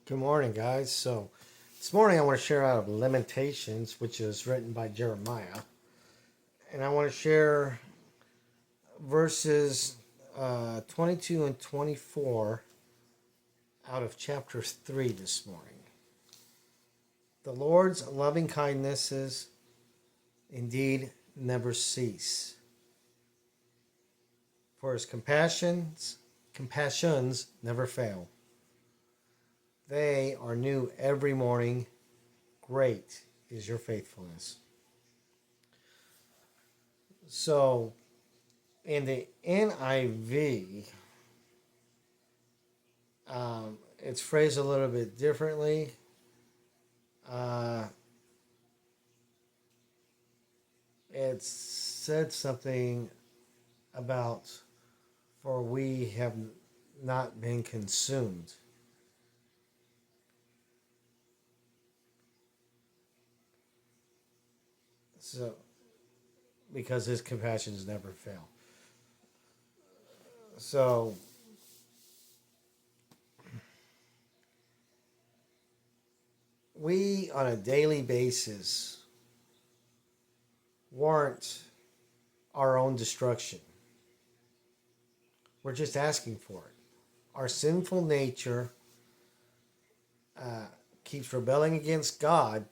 Good morning, guys. So, this morning I want to share out of Lamentations, which is written by Jeremiah. And I want to share verses 22 and 24 out of chapter 3 this morning. The Lord's loving kindnesses indeed never cease, for his compassions never fail. They are new every morning. Great is your faithfulness. So, in the NIV, it's phrased a little bit differently. It said something about, for we have not been consumed. So, because his compassions never fail. So, we on a daily basis warrant our own destruction. We're just asking for it. Our sinful nature keeps rebelling against God,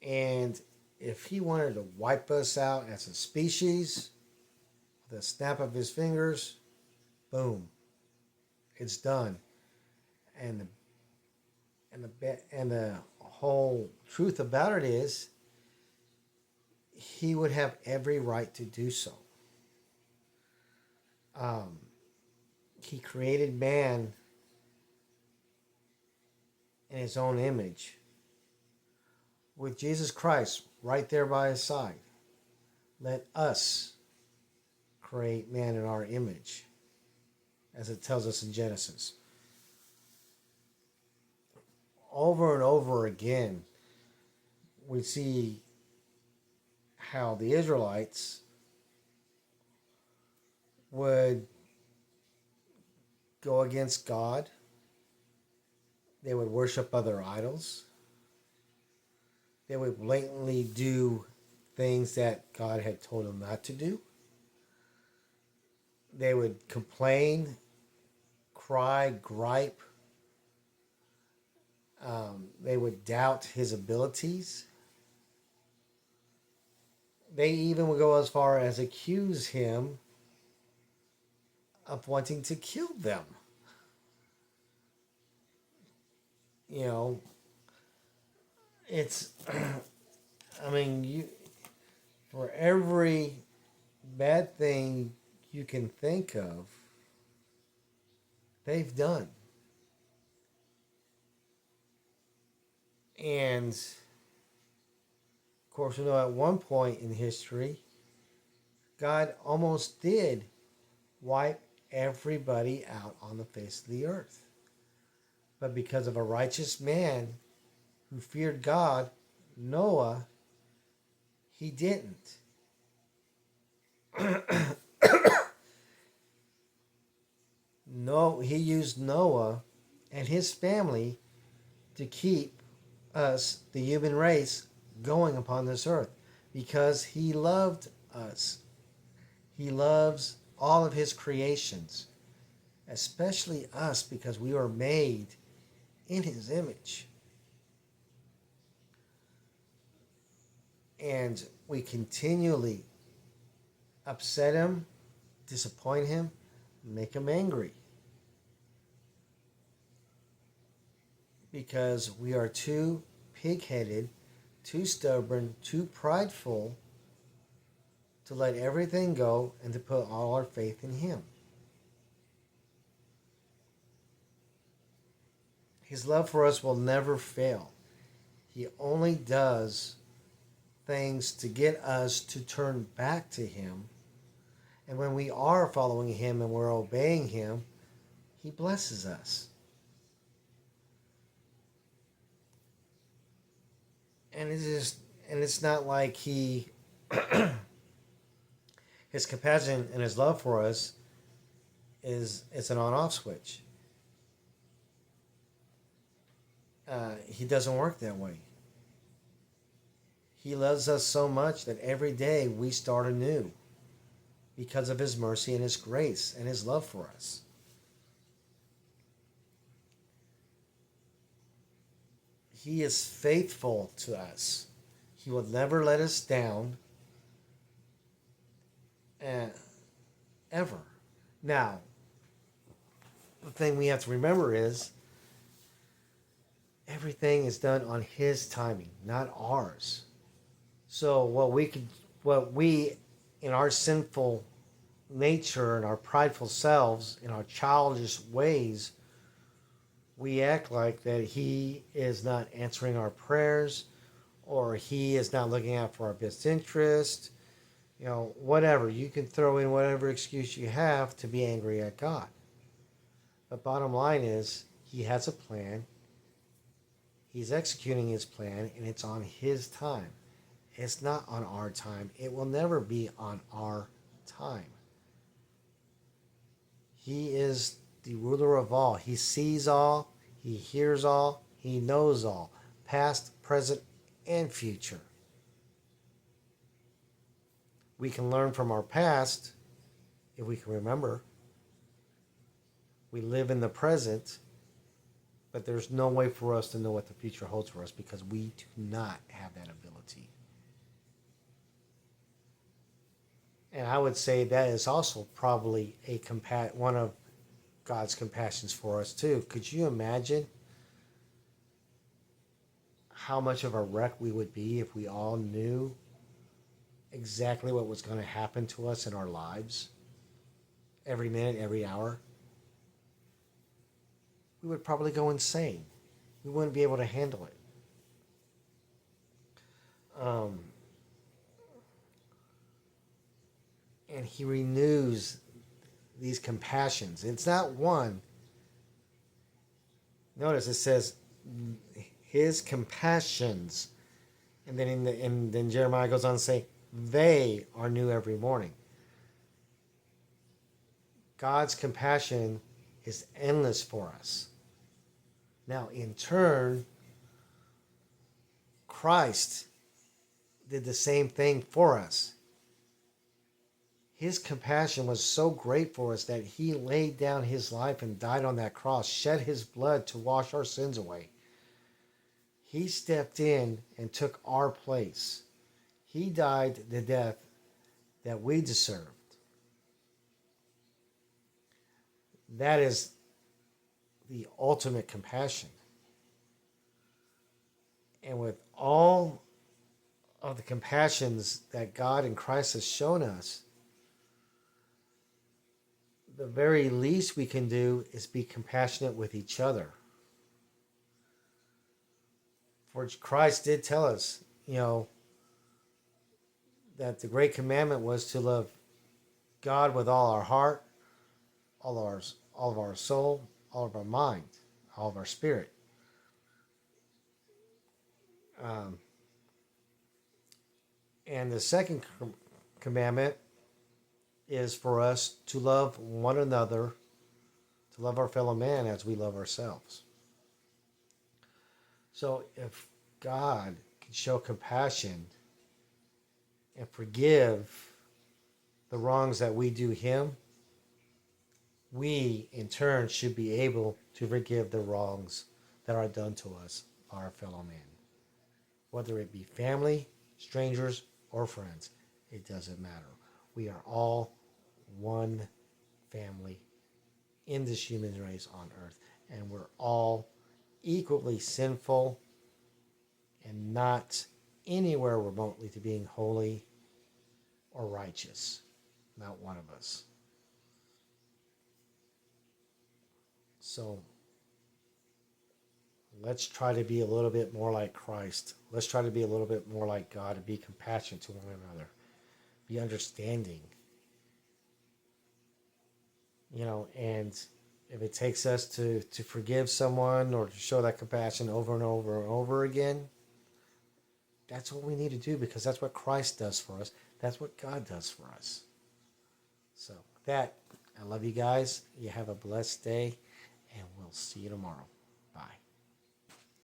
and if he wanted to wipe us out as a species with a snap of his fingers, boom, it's done. And the whole truth about it is, he would have every right to do so. He created man in his own image, with Jesus Christ right there by his side. Let us create man in our image, as it tells us in Genesis. Over and over again, we see how the Israelites would go against God. They would worship other idols. They would blatantly do things that God had told them not to do. They would complain, cry, gripe. They would doubt his abilities. They even would go as far as accuse him of wanting to kill them. You know, it's, for every bad thing you can think of, they've done. And, of course, we know at one point in history, God almost did wipe everybody out on the face of the earth. But because of a righteous man who feared God, Noah, he didn't. No, he used Noah and his family to keep us, the human race, going upon this earth, because he loved us. He loves all of his creations, especially us, because we were made in his image. And we continually upset him, disappoint him, make him angry, because we are too pig-headed, too stubborn, too prideful to let everything go and to put all our faith in him. His love for us will never fail. He only does things to get us to turn back to him. And when we are following him and we're obeying him, he blesses us. And it's not like he his compassion and his love for us it's an on-off switch. He doesn't work that way. He loves us so much that every day we start anew because of His mercy and His grace and His love for us. He is faithful to us. He will never let us down, ever. Now, the thing we have to remember is everything is done on His timing, not ours. So what we in our sinful nature and our prideful selves, in our childish ways, we act like that He is not answering our prayers, or He is not looking out for our best interest. Whatever. You can throw in whatever excuse you have to be angry at God. But bottom line is, He has a plan. He's executing His plan, and it's on His time. It's not on our time. It will never be on our time. He is the ruler of all. He sees all. He hears all. He knows all. Past, present, and future. We can learn from our past if we can remember. We live in the present, but there's no way for us to know what the future holds for us because we do not have that ability. And I would say that is also probably one of God's compassions for us too. Could you imagine how much of a wreck we would be if we all knew exactly what was going to happen to us in our lives every minute, every hour? We would probably go insane. We wouldn't be able to handle it. And He renews these compassions. It's not one. Notice it says His compassions, and then Jeremiah goes on to say they are new every morning. God's compassion is endless for us. Now, in turn, Christ did the same thing for us. His compassion was so great for us that He laid down His life and died on that cross, shed His blood to wash our sins away. He stepped in and took our place. He died the death that we deserved. That is the ultimate compassion. And with all of the compassions that God in Christ has shown us, the very least we can do is be compassionate with each other. For Christ did tell us, that the great commandment was to love God with all our heart, all of our soul, all of our mind, all of our spirit. And the second commandment is for us to love one another, to love our fellow man as we love ourselves. So if God can show compassion and forgive the wrongs that we do Him, we in turn should be able to forgive the wrongs that are done to us by our fellow man. Whether it be family, strangers, or friends, it doesn't matter. We are all one family in this human race on earth, and we're all equally sinful and not anywhere remotely to being holy or righteous. Not one of us. So let's try to be a little bit more like Christ. Let's try to be a little bit more like God and be compassionate to one another. Be understanding. And if it takes us to forgive someone or to show that compassion over and over and over again, that's what we need to do, because that's what Christ does for us. That's what God does for us. So with that, I love you guys. You have a blessed day, and we'll see you tomorrow. Bye.